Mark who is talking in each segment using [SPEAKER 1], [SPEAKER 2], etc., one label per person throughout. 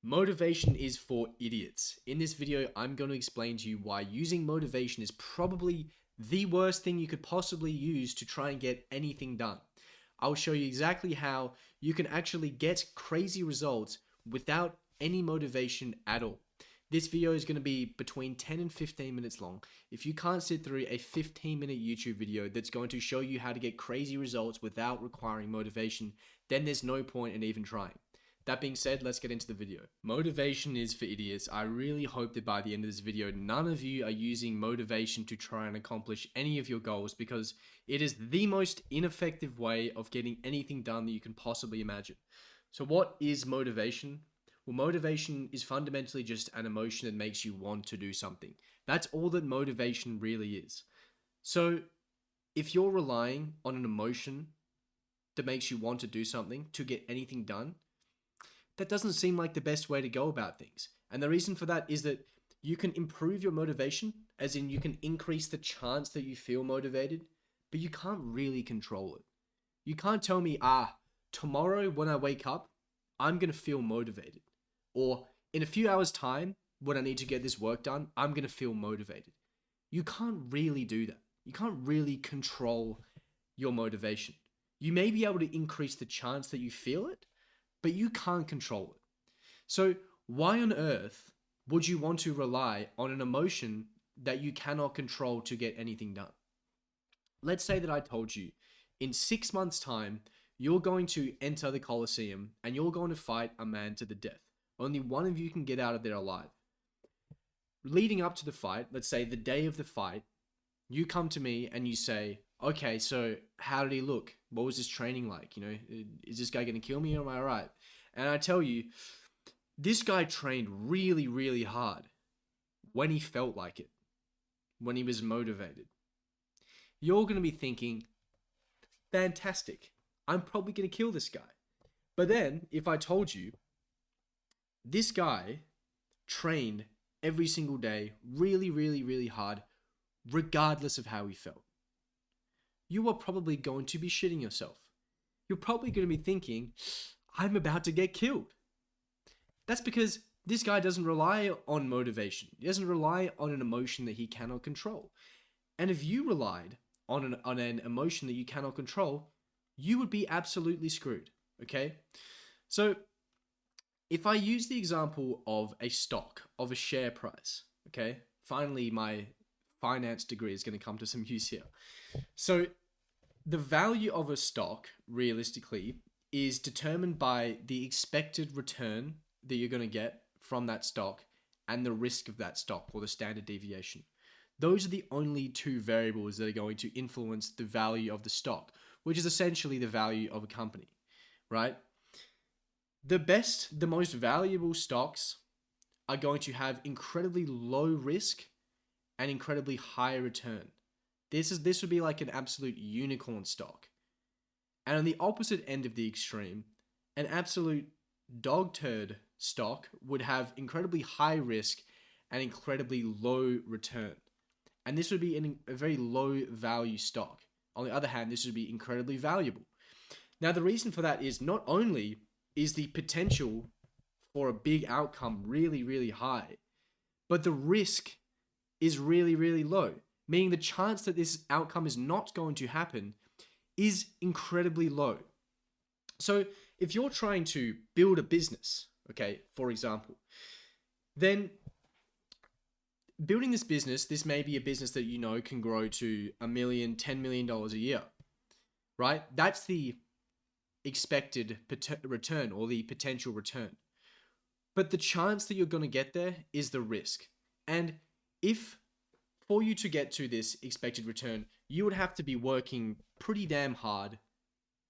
[SPEAKER 1] Motivation is for idiots. In this video, I'm going to explain to you why using motivation is probably the worst thing you could possibly use to try and get anything done. I'll show you exactly how you can actually get crazy results without any motivation at all. This video is going to be between 10 and 15 minutes long. If you can't sit through a 15-minute YouTube video that's going to show you how to get crazy results without requiring motivation, then there's no point in even trying. That being said, let's get into the video. Motivation is for idiots. I really hope that by the end of this video, none of you are using motivation to try and accomplish any of your goals, because it is the most ineffective way of getting anything done that you can possibly imagine. So what is motivation? Well, motivation is fundamentally just an emotion that makes you want to do something. That's all that motivation really is. So if you're relying on an emotion that makes you want to do something to get anything done, that doesn't seem like the best way to go about things. And the reason for that is that you can improve your motivation, as in you can increase the chance that you feel motivated, but you can't really control it. You can't tell me, tomorrow when I wake up, I'm going to feel motivated. Or in a few hours' time, when I need to get this work done, I'm going to feel motivated. You can't really do that. You can't really control your motivation. You may be able to increase the chance that you feel it, but you can't control it. So why on earth would you want to rely on an emotion that you cannot control to get anything done? Let's say that I told you in 6 months' time, you're going to enter the Colosseum and you're going to fight a man to the death. Only one of you can get out of there alive. Leading up to the fight, let's say the day of the fight, you come to me and you say, okay, so how did he look? What was his training like? You know, is this guy going to kill me or am I all right? And I tell you, this guy trained really, really hard when he felt like it, when he was motivated. You're going to be thinking, fantastic, I'm probably going to kill this guy. But then if I told you, this guy trained every single day, really, really, really hard, regardless of how he felt, you are probably going to be shitting yourself. You're probably going to be thinking, I'm about to get killed. That's because this guy doesn't rely on motivation. He doesn't rely on an emotion that he cannot control. And if you relied on an emotion that you cannot control, you would be absolutely screwed, okay? So if I use the example of a stock, of a share price, okay? Finally, my finance degree is going to come to some use here. So the value of a stock, realistically, is determined by the expected return that you're going to get from that stock and the risk of that stock, or the standard deviation. Those are the only two variables that are going to influence the value of the stock, which is essentially the value of a company, right? The most valuable stocks are going to have incredibly low risk and incredibly high return. This would be like an absolute unicorn stock. And on the opposite end of the extreme, an absolute dog turd stock would have incredibly high risk and incredibly low return. And this would be a very low value stock. On the other hand, this would be incredibly valuable. Now, the reason for that is not only is the potential for a big outcome really, really high, but the risk is really, really low. Meaning the chance that this outcome is not going to happen is incredibly low. So if you're trying to build a business, okay, for example, then building this business, this may be a business that you know can grow to $1 million, $10 million a year, right? That's the expected return, or the potential return. But the chance that you're going to get there is the risk. And if for you to get to this expected return, you would have to be working pretty damn hard,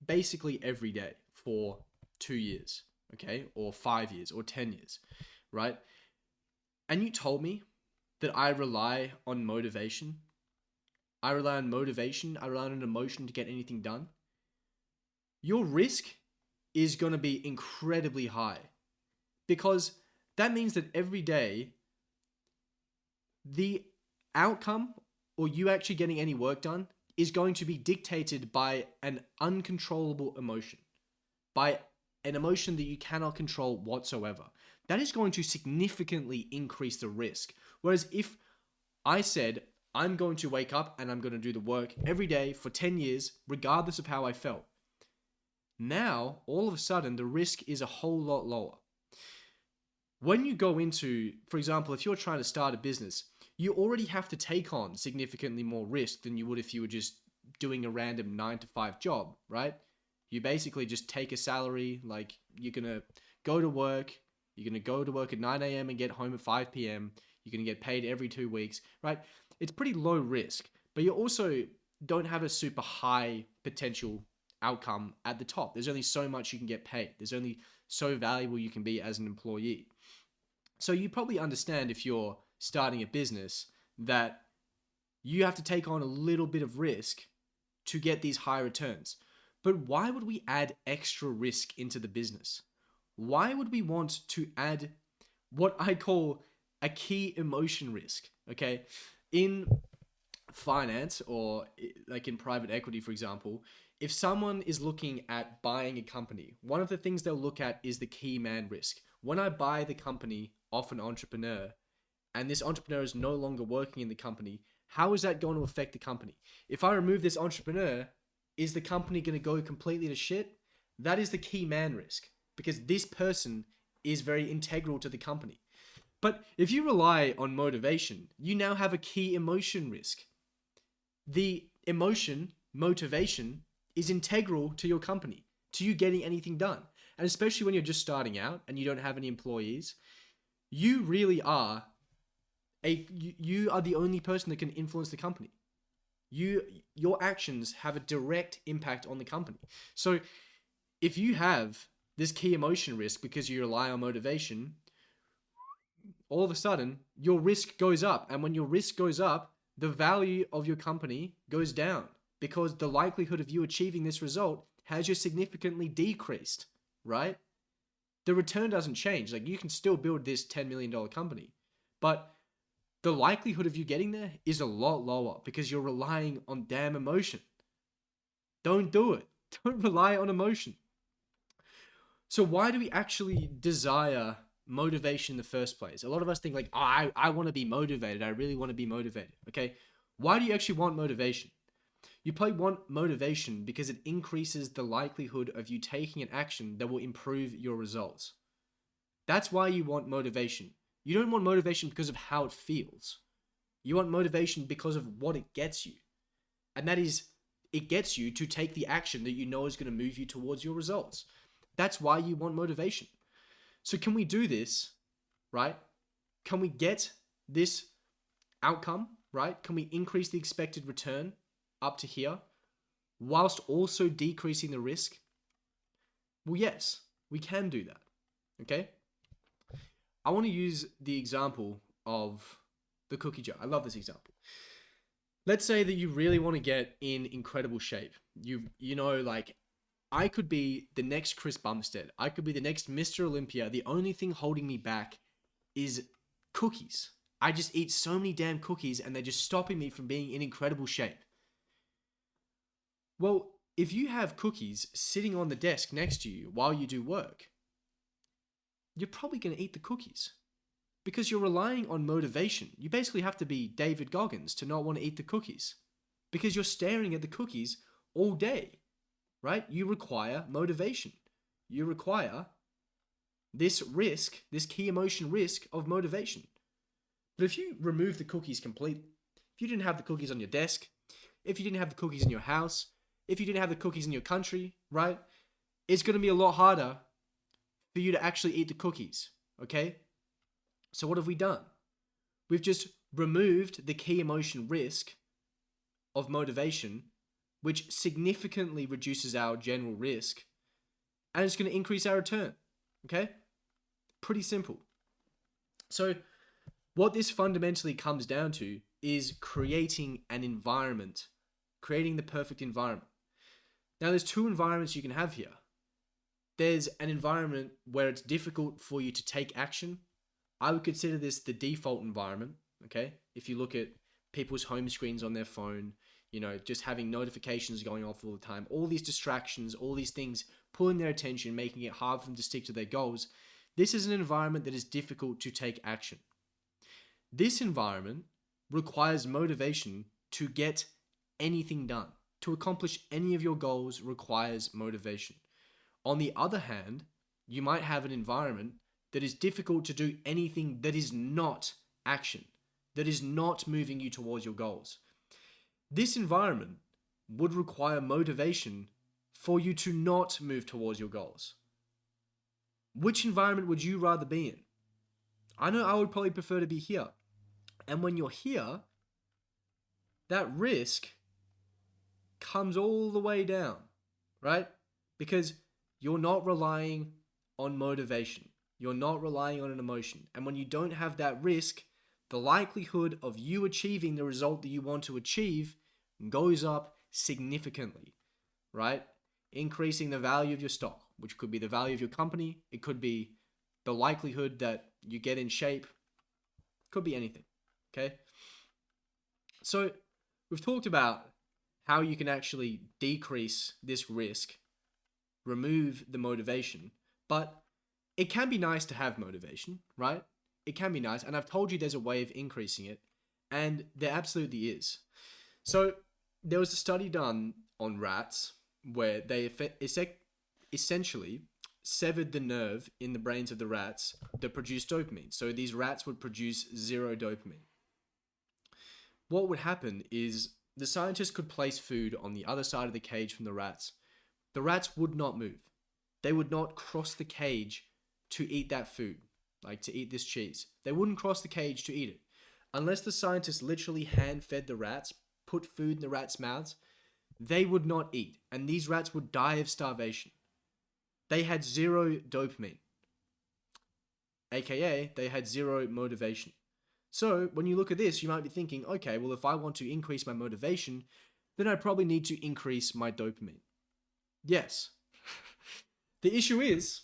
[SPEAKER 1] basically every day for 2 years, okay? Or 5 years, or 10 years, right? And you told me that I rely on motivation. I rely on an emotion to get anything done. Your risk is going to be incredibly high, because that means that every day, the outcome, or you actually getting any work done, is going to be dictated by an uncontrollable emotion, by an emotion that you cannot control whatsoever, that is going to significantly increase the risk. Whereas if I said, I'm going to wake up and I'm going to do the work every day for 10 years, regardless of how I felt, now, all of a sudden, the risk is a whole lot lower. When you go into, for example, if you're trying to start a business, you already have to take on significantly more risk than you would if you were just doing a random 9 to 5 job, right? You basically just take a salary, like you're going to go to work, at 9 a.m. and get home at 5 p.m. You're going to get paid every 2 weeks, right? It's pretty low risk, but you also don't have a super high potential outcome at the top. There's only so much you can get paid. There's only so valuable you can be as an employee. So you probably understand, if you're starting a business, that you have to take on a little bit of risk to get these high returns. But why would we add extra risk into the business? Why would we want to add what I call a key emotion risk? Okay, in finance, or like in private equity, for example, if someone is looking at buying a company, one of the things they'll look at is the key man risk. When I buy the company off an entrepreneur, and this entrepreneur is no longer working in the company, how is that going to affect the company? If I remove this entrepreneur, is the company going to go completely to shit? That is the key man risk, because this person is very integral to the company. But if you rely on motivation, you now have a key emotion risk. The emotion, motivation, is integral to your company, to you getting anything done. And especially when you're just starting out and you don't have any employees, you really are you are the only person that can influence the company. Your actions have a direct impact on the company. So if you have this key emotion risk because you rely on motivation, all of a sudden your risk goes up. And when your risk goes up, the value of your company goes down, because the likelihood of you achieving this result has just significantly decreased, right? The return doesn't change. Like, you can still build this $10 million company, but the likelihood of you getting there is a lot lower because you're relying on damn emotion. Don't do it. Don't rely on emotion. So why do we actually desire motivation in the first place? A lot of us think like, oh, I want to be motivated. I really want to be motivated. Okay. Why do you actually want motivation? You probably want motivation because it increases the likelihood of you taking an action that will improve your results. That's why you want motivation. You don't want motivation because of how it feels. You want motivation because of what it gets you. And that is, it gets you to take the action that you know is going to move you towards your results. That's why you want motivation. So can we do this, right? Can we get this outcome, right? Can we increase the expected return up to here whilst also decreasing the risk? Well, yes, we can do that. Okay. I want to use the example of the cookie jar. I love this example. Let's say that you really want to get in incredible shape. You know, like, I could be the next Chris Bumstead. I could be the next Mr. Olympia. The only thing holding me back is cookies. I just eat so many damn cookies and they're just stopping me from being in incredible shape. Well, if you have cookies sitting on the desk next to you while you do work, you're probably going to eat the cookies because you're relying on motivation. You basically have to be David Goggins to not want to eat the cookies because you're staring at the cookies all day, right? You require motivation. You require this risk, this key emotion risk of motivation. But if you remove the cookies completely, if you didn't have the cookies on your desk, if you didn't have the cookies in your house, if you didn't have the cookies in your country, right? It's going to be a lot harder for you to actually eat the cookies, okay? So what have we done? We've just removed the key emotion risk of motivation, which significantly reduces our general risk, and it's going to increase our return, okay? Pretty simple. So what this fundamentally comes down to is creating an environment, creating the perfect environment. Now, there's two environments you can have here. There's an environment where it's difficult for you to take action. I would consider this the default environment, okay? If you look at people's home screens on their phone, just having notifications going off all the time, all these distractions, all these things pulling their attention, making it hard for them to stick to their goals. This is an environment that is difficult to take action. This environment requires motivation to get anything done. To accomplish any of your goals requires motivation. On the other hand, you might have an environment that is difficult to do anything that is not action, that is not moving you towards your goals. This environment would require motivation for you to not move towards your goals. Which environment would you rather be in? I know I would probably prefer to be here. And when you're here, that risk comes all the way down, right? Because you're not relying on motivation. You're not relying on an emotion. And when you don't have that risk, the likelihood of you achieving the result that you want to achieve goes up significantly, right? Increasing the value of your stock, which could be the value of your company. It could be the likelihood that you get in shape. Could be anything, okay? So we've talked about how you can actually decrease this risk, remove the motivation, but it can be nice to have motivation, right? It can be nice, and I've told you there's a way of increasing it, and there absolutely is. So there was a study done on rats where they essentially severed the nerve in the brains of the rats that produce dopamine. So these rats would produce zero dopamine. What would happen is the scientists could place food on the other side of the cage from the rats. The rats would not move. They would not cross the cage to eat that food, like to eat this cheese. They wouldn't cross the cage to eat it. Unless the scientists literally hand-fed the rats, put food in the rats' mouths, they would not eat. And these rats would die of starvation. They had zero dopamine. AKA, they had zero motivation. So when you look at this, you might be thinking, okay, well, if I want to increase my motivation, then I probably need to increase my dopamine. Yes. The issue is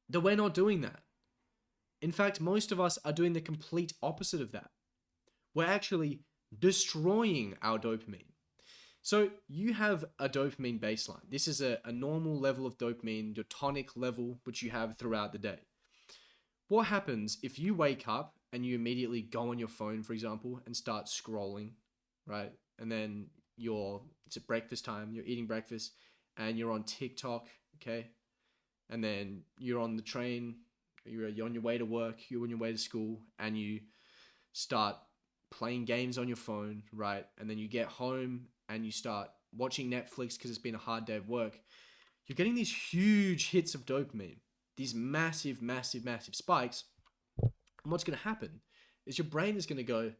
[SPEAKER 1] that we're not doing that. In fact, most of us are doing the complete opposite of that. We're actually destroying our dopamine. So you have a dopamine baseline. This is a normal level of dopamine, your tonic level, which you have throughout the day. What happens if you wake up and you immediately go on your phone, for example, and start scrolling, right? And then it's at breakfast time, you're eating breakfast, and you're on TikTok, okay? And then you're on the train, you're on your way to work, you're on your way to school, and you start playing games on your phone, right? And then you get home and you start watching Netflix because it's been a hard day of work. You're getting these huge hits of dopamine, these massive, massive, massive spikes. And what's going to happen is your brain is going to go,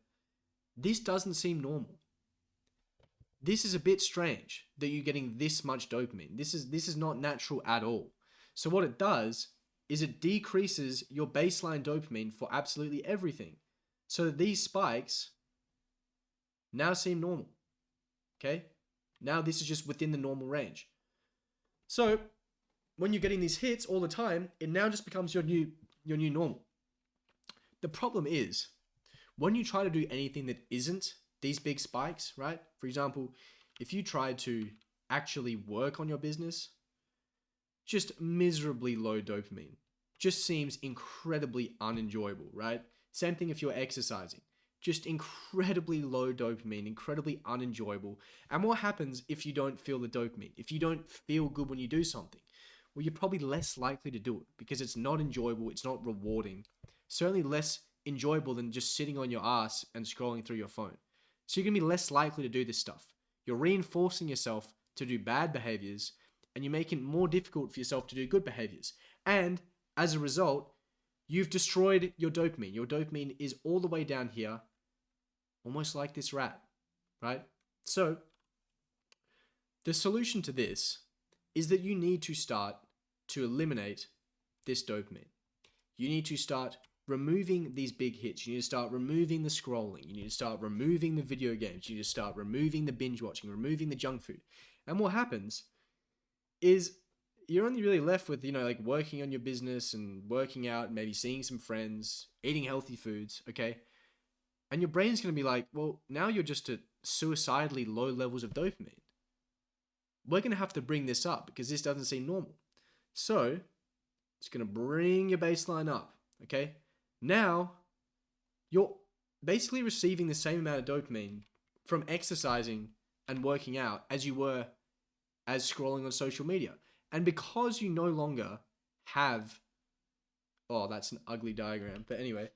[SPEAKER 1] this doesn't seem normal. This is a bit strange that you're getting this much dopamine. This is not natural at all. So what it does is it decreases your baseline dopamine for absolutely everything. So these spikes now seem normal. Okay? Now this is just within the normal range. So when you're getting these hits all the time, it now just becomes your new normal. The problem is when you try to do anything that isn't these big spikes, right? For example, if you try to actually work on your business, just miserably low dopamine. Just seems incredibly unenjoyable, right? Same thing if you're exercising. Just incredibly low dopamine, incredibly unenjoyable. And what happens if you don't feel the dopamine? If you don't feel good when you do something? Well, you're probably less likely to do it because it's not enjoyable, it's not rewarding. Certainly less enjoyable than just sitting on your ass and scrolling through your phone. So you're going to be less likely to do this stuff. You're reinforcing yourself to do bad behaviors, and you're making it more difficult for yourself to do good behaviors. And as a result, you've destroyed your dopamine. Your dopamine is all the way down here, almost like this rat, right? So the solution to this is that you need to start to eliminate this dopamine. You need to start removing these big hits. You need to start removing the scrolling. You need to start removing the video games. You need to start removing the binge watching, removing the junk food. And what happens is you're only really left with, like working on your business and working out, maybe seeing some friends, eating healthy foods, okay? And your brain's going to be like, well, now you're just at suicidally low levels of dopamine. We're going to have to bring this up because this doesn't seem normal. So it's going to bring your baseline up. Okay. Now you're basically receiving the same amount of dopamine from exercising and working out as you were as scrolling on social media. And because you no longer have, oh, that's an ugly diagram. But anyway,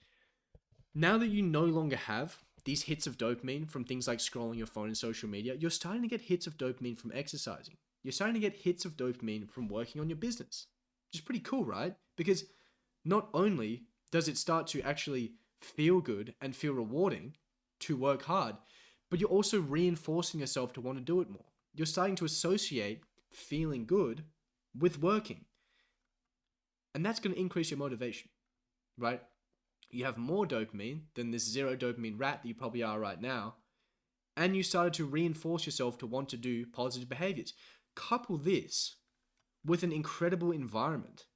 [SPEAKER 1] now that you no longer have these hits of dopamine from things like scrolling your phone and social media, you're starting to get hits of dopamine from exercising. You're starting to get hits of dopamine from working on your business, which is pretty cool, right? Because not only does it start to actually feel good and feel rewarding to work hard, but you're also reinforcing yourself to want to do it more. You're starting to associate feeling good with working. And that's going to increase your motivation, right? You have more dopamine than this zero dopamine rat that you probably are right now. And you started to reinforce yourself to want to do positive behaviors. Couple this with an incredible environment,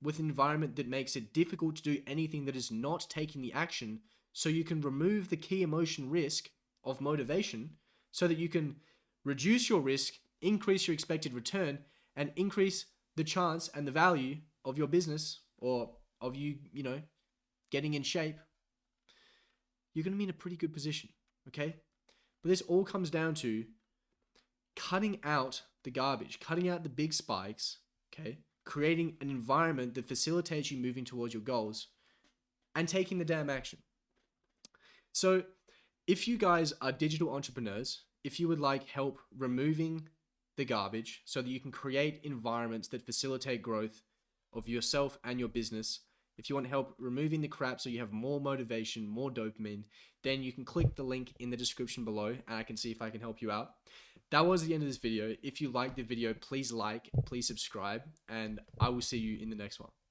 [SPEAKER 1] with an environment that makes it difficult to do anything that is not taking the action, so you can remove the key emotion risk of motivation so that you can reduce your risk, increase your expected return, and increase the chance and the value of your business or of you, getting in shape. You're going to be in a pretty good position, okay? But this all comes down to cutting out the garbage, cutting out the big spikes, okay? Creating an environment that facilitates you moving towards your goals and taking the damn action. So if you guys are digital entrepreneurs, if you would like help removing the garbage so that you can create environments that facilitate growth of yourself and your business, if you want help removing the crap so you have more motivation, more dopamine, then you can click the link in the description below and I can see if I can help you out. That was the end of this video. If you liked the video, please like, please subscribe, and I will see you in the next one.